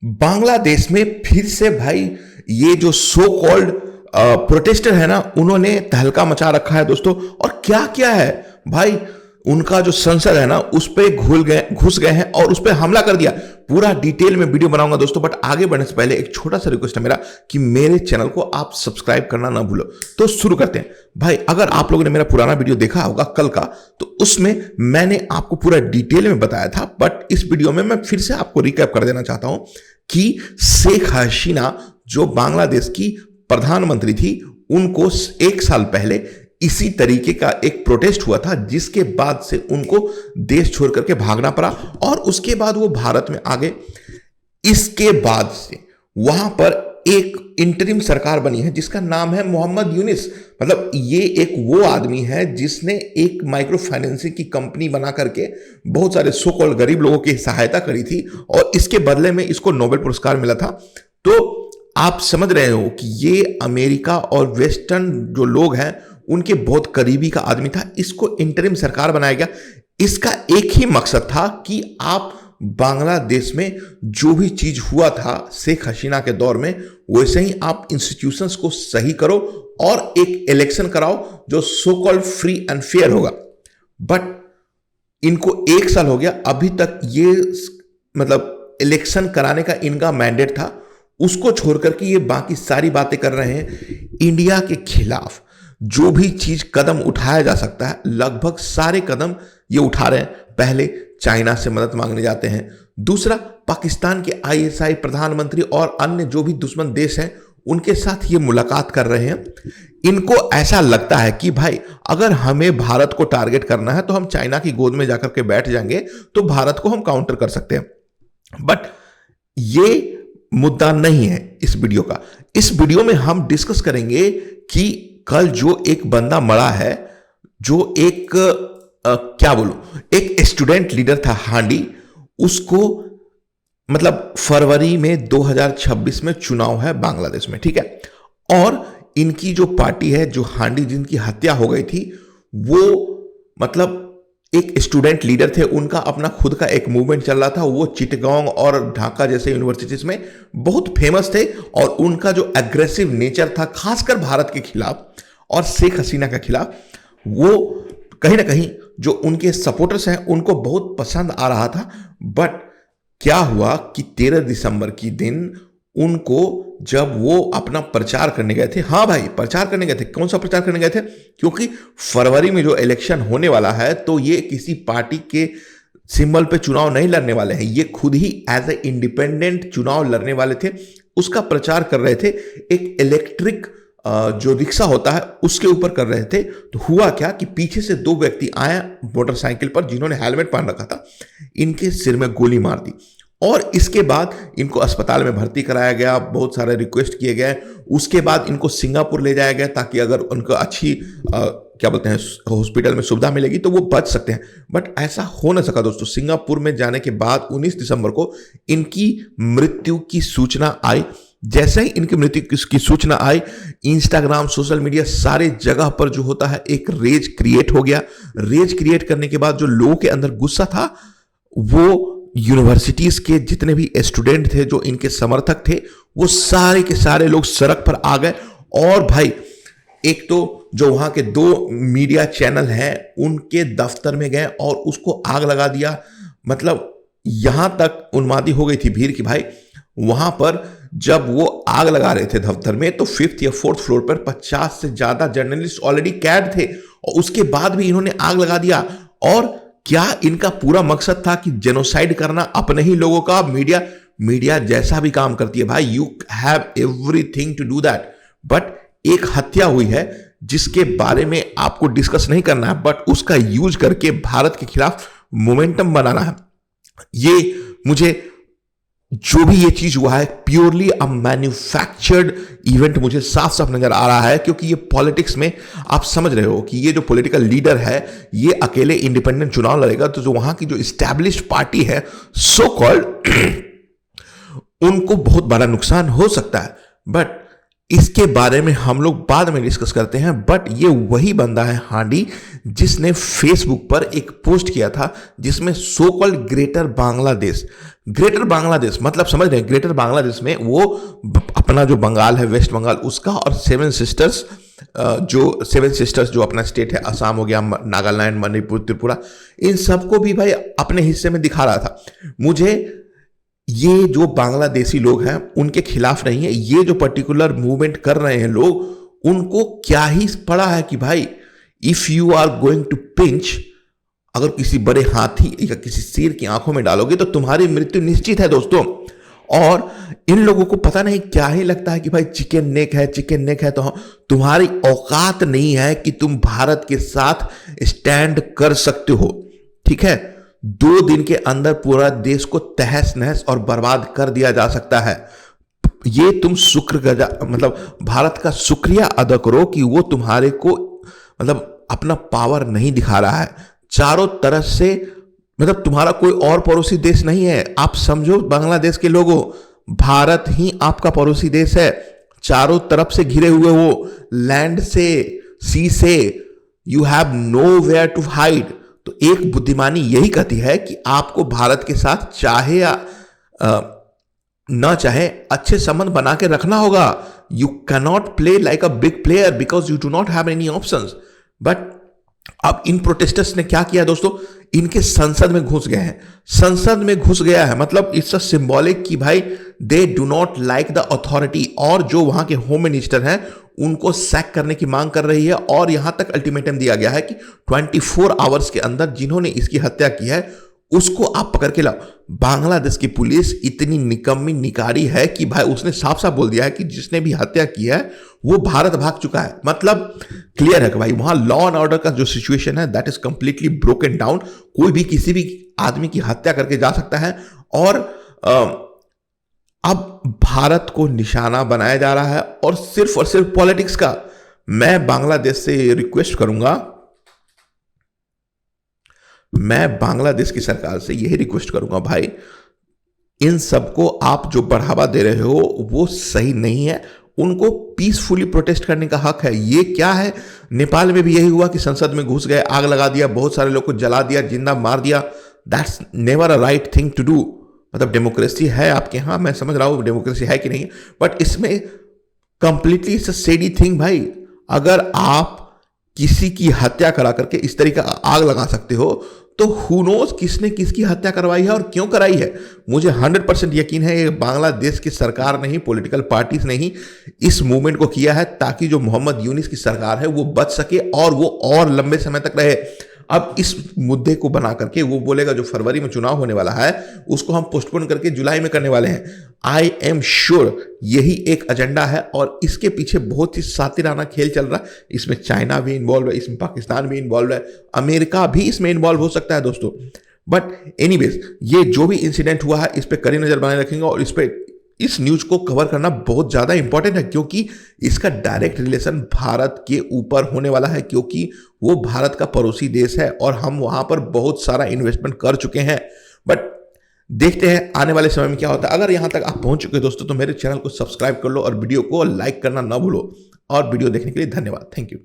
बांग्लादेश में फिर से भाई ये जो सो कॉल्ड प्रोटेस्टर है ना, उन्होंने तहलका मचा रखा है दोस्तों। और क्या क्या है भाई, उनका जो संसद है ना उस पे घुस गए हैं और उस पे हमला कर दिया। पूरा डिटेल में वीडियो बनाऊंगा दोस्तों, बट आगे बढ़ने से पहले एक छोटा सा रिक्वेस्ट है मेरा कि मेरे चैनल को आप सब्सक्राइब करना ना भूलो। तो शुरू करते हैं भाई। अगर आप लोगों ने मेरा पुराना वीडियो देखा होगा कल का, तो उसमें मैंने आपको पूरा डिटेल में बताया था, बट इस वीडियो में मैं फिर से आपको रिकैप कर देना चाहता हूं कि शेख हसीना जो बांग्लादेश की प्रधानमंत्री थी, उनको एक साल पहले इसी तरीके का एक प्रोटेस्ट हुआ था, जिसके बाद से उनको देश छोड़ करके भागना पड़ा और उसके बाद वो भारत में आ गए। इसके बाद से वहां पर एक इंटरिम सरकार बनी है जिसका नाम है मोहम्मद यूनिस। मतलब ये एक वो आदमी है जिसने एक माइक्रो फाइनेंसिंग की कंपनी बना करके बहुत सारे सो कॉल्ड गरीब लोगों की सहायता करी थी और इसके बदले में इसको नोबेल पुरस्कार मिला था। तो आप समझ रहे हो कि ये अमेरिका और वेस्टर्न जो लोग हैं उनके बहुत करीबी का आदमी था। इसको इंटरिम सरकार बनाया गया। इसका एक ही मकसद था कि आप बांग्लादेश में जो भी चीज हुआ था शेख हसीना के दौर में, वैसे ही आप इंस्टीट्यूशंस को सही करो और एक इलेक्शन कराओ जो so called free and fair होगा। बट इनको एक साल हो गया, अभी तक ये मतलब इलेक्शन कराने का इनका मैंडेट था, उसको छोड़ करके ये बाकी सारी बातें कर रहे हैं। इंडिया के खिलाफ जो भी चीज कदम उठाया जा सकता है, लगभग सारे कदम ये उठा रहे हैं। पहले चाइना से मदद मांगने जाते हैं, दूसरा पाकिस्तान के आईएसआई प्रधानमंत्री और अन्य जो भी दुश्मन देश हैं उनके साथ ये मुलाकात कर रहे हैं। इनको ऐसा लगता है कि भाई अगर हमें भारत को टारगेट करना है तो हम चाइना की गोद में जाकर के बैठ जाएंगे तो भारत को हम काउंटर कर सकते हैं। बट ये मुद्दा नहीं है इस वीडियो का। इस वीडियो में हम डिस्कस करेंगे कि कल जो एक बंदा मरा है, जो एक क्या बोलूं, एक स्टूडेंट लीडर था हांडी, उसको मतलब फरवरी में 2026 में चुनाव है बांग्लादेश में, ठीक है। और इनकी जो पार्टी है, जो हांडी जिनकी हत्या हो गई थी, वो मतलब एक स्टूडेंट लीडर थे, उनका अपना खुद का एक मूवमेंट चल रहा था। वो चिटगांव और ढाका जैसे यूनिवर्सिटीज में बहुत फेमस थे और उनका जो एग्रेसिव नेचर था खासकर भारत के खिलाफ और शेख हसीना के खिलाफ, वो कहीं ना कहीं जो उनके सपोर्टर्स हैं उनको बहुत पसंद आ रहा था। बट क्या हुआ कि 13 दिसंबर की दिन उनको, जब वो अपना प्रचार करने गए थे, हाँ भाई प्रचार करने गए थे, कौन सा प्रचार करने गए थे, क्योंकि फरवरी में जो इलेक्शन होने वाला है तो ये किसी पार्टी के सिंबल पे चुनाव नहीं लड़ने वाले हैं, ये खुद ही एज ए इंडिपेंडेंट चुनाव लड़ने वाले थे। उसका प्रचार कर रहे थे, एक इलेक्ट्रिक जो रिक्शा होता है उसके ऊपर कर रहे थे। तो हुआ क्या कि पीछे से दो व्यक्ति आए मोटरसाइकिल पर जिन्होंने हेलमेट पहन रखा था, इनके सिर में गोली मार दी और इसके बाद इनको अस्पताल में भर्ती कराया गया, बहुत सारे रिक्वेस्ट किए गए। उसके बाद इनको सिंगापुर ले जाया गया ताकि अगर उनको अच्छी क्या बोलते हैं हॉस्पिटल में सुविधा मिलेगी तो वो बच सकते हैं। बट ऐसा हो ना सका दोस्तों। सिंगापुर में जाने के बाद 19 दिसंबर को इनकी मृत्यु की सूचना आई। जैसे ही इनकी मृत्यु की सूचना आई, इंस्टाग्राम, सोशल मीडिया, सारे जगह पर जो होता है एक रेज क्रिएट हो गया। रेज क्रिएट करने के बाद जो लोगों के अंदर गुस्सा था, वो यूनिवर्सिटीज के जितने भी स्टूडेंट थे, जो इनके समर्थक थे, वो सारे के सारे लोग सड़क पर आ गए। और भाई एक तो जो वहां के 2 मीडिया चैनल हैं उनके दफ्तर में गए और उसको आग लगा दिया। मतलब यहां तक उन्मादी हो गई थी भीड़ की भाई, वहां पर जब वो आग लगा रहे थे दफ्तर में तो 5th या 4th फ्लोर पर 50 से ज्यादा जर्नलिस्ट ऑलरेडी कैद थे और उसके बाद भी इन्होंने आग लगा दिया। और क्या इनका पूरा मकसद था कि जेनोसाइड करना अपने ही लोगों का? मीडिया जैसा भी काम करती है भाई, you have everything to do that. But एक हत्या हुई है जिसके बारे में आपको डिस्कस नहीं करना है, बट उसका यूज करके भारत के खिलाफ मोमेंटम बनाना है। ये मुझे जो भी ये चीज हुआ है प्योरली अ मैन्युफैक्चर्ड इवेंट मुझे साफ साफ नजर आ रहा है, क्योंकि ये पॉलिटिक्स में आप समझ रहे हो कि ये जो पॉलिटिकल लीडर है ये अकेले इंडिपेंडेंट चुनाव लड़ेगा, तो जो वहां की जो एस्टैब्लिश्ड पार्टी है सो कॉल्ड, उनको बहुत बड़ा नुकसान हो सकता है। बट इसके बारे में हम लोग बाद में डिस्कस करते हैं। बट ये वही बंदा है हांडी जिसने फेसबुक पर एक पोस्ट किया था जिसमें so called greater Bangladesh greater Bangladesh, मतलब समझ रहे हैं, ग्रेटर बांग्लादेश में वो अपना जो बंगाल है, वेस्ट बंगाल उसका, और सेवन सिस्टर्स जो अपना स्टेट है, असम हो गया, नागालैंड, मणिपुर, त्रिपुरा, इन सबको भी भाई अपने हिस्से में दिखा रहा था। मुझे ये जो बांग्लादेशी लोग हैं उनके खिलाफ नहीं है, ये जो पर्टिकुलर मूवमेंट कर रहे हैं लोग, उनको क्या ही पड़ा है कि भाई if you are going to pinch, अगर किसी बड़े हाथी या किसी शेर की आंखों में डालोगे तो तुम्हारी मृत्यु निश्चित है दोस्तों। और इन लोगों को पता नहीं क्या ही लगता है कि भाई चिकन नेक है, चिकन नेक है, तो तुम्हारी औकात नहीं है कि तुम भारत के साथ स्टैंड कर सकते हो। ठीक है, 2 दिन के अंदर पूरा देश को तहस नहस और बर्बाद कर दिया जा सकता है। ये तुम मतलब भारत का शुक्रिया अदा करो कि वो तुम्हारे को मतलब अपना पावर नहीं दिखा रहा है। चारों तरफ से मतलब तुम्हारा कोई और पड़ोसी देश नहीं है। आप समझो बांग्लादेश के लोगों, भारत ही आपका पड़ोसी देश है। चारों तरफ से घिरे हुए हो, लैंड से, सी से, you have nowhere to hide. तो एक बुद्धिमानी यही कहती है कि आपको भारत के साथ चाहे या ना चाहे अच्छे संबंध बना के रखना होगा। You cannot play like a big player because you do not have any options. But अब इन प्रोटेस्टर्स ने क्या किया दोस्तों, इनके संसद में घुस गए हैं। संसद में घुस गया है मतलब इट्स अ सिंबॉलिक कि भाई they do not like the authority, और जो वहां के होम मिनिस्टर हैं उनको सैक करने की मांग कर रही है। और यहां तक अल्टीमेटम दिया गया है कि 24 आवर्स के अंदर जिन्होंने इसकी हत्या की है उसको आप पकड़ के लाओ। बांग्लादेश की पुलिस इतनी निकम्मी निकारी है कि भाई उसने साफ साफ बोल दिया है कि जिसने भी हत्या की है वो भारत भाग चुका है। मतलब क्लियर है कि भाई वहां लॉ एंड ऑर्डर का जो सिचुएशन है that is completely broken down. कोई भी किसी भी आदमी की हत्या करके जा सकता है। और अब भारत को निशाना बनाया जा रहा है और सिर्फ पॉलिटिक्स का। मैं बांग्लादेश से रिक्वेस्ट करूंगा, मैं बांग्लादेश की सरकार से यही रिक्वेस्ट करूंगा, भाई इन सबको आप जो बढ़ावा दे रहे हो वो सही नहीं है। उनको पीसफुली प्रोटेस्ट करने का हक है। ये क्या है, नेपाल में भी यही हुआ कि संसद में घुस गए, आग लगा दिया, बहुत सारे लोग को जला दिया, जिंदा मार दिया। That's never a right thing to do. मतलब डेमोक्रेसी है आपके यहाँ, मैं समझ रहा हूँ डेमोक्रेसी है कि नहीं, बट इसमें कंप्लीटली इट्स अ सेडी थिंग। भाई अगर आप किसी की हत्या करा करके इस तरीके का आग लगा सकते हो तो हु नोज किसने किसकी हत्या करवाई है और क्यों कराई है। मुझे 100% यकीन है ये बांग्लादेश की सरकार ने ही, पॉलिटिकल पार्टीज ने ही इस मूवमेंट को किया है ताकि जो मोहम्मद यूनिस की सरकार है वो बच सके और वो और लंबे समय तक रहे। अब इस मुद्दे को बना करके वो बोलेगा जो फरवरी में चुनाव होने वाला है उसको हम पोस्टपोन करके जुलाई में करने वाले हैं। आई एम श्योर यही एक एजेंडा है और इसके पीछे बहुत ही सातिराना खेल चल रहा है। इसमें चाइना भी इन्वॉल्व है, इसमें पाकिस्तान भी इन्वॉल्व है, अमेरिका भी इसमें इन्वॉल्व हो सकता है दोस्तों। बट एनीवेज ये जो भी इंसिडेंट हुआ है इस पर कड़ी नजर बनाए रखेंगे और इस न्यूज को कवर करना बहुत ज्यादा इंपॉर्टेंट है क्योंकि इसका डायरेक्ट रिलेशन भारत के ऊपर होने वाला है, क्योंकि वो भारत का पड़ोसी देश है और हम वहां पर बहुत सारा इन्वेस्टमेंट कर चुके हैं। बट देखते हैं आने वाले समय में क्या होता है। अगर यहां तक आप पहुंच चुके दोस्तों तो मेरे चैनल को सब्सक्राइब कर लो और वीडियो को लाइक करना ना भूलो। और वीडियो देखने के लिए धन्यवाद। Thank you.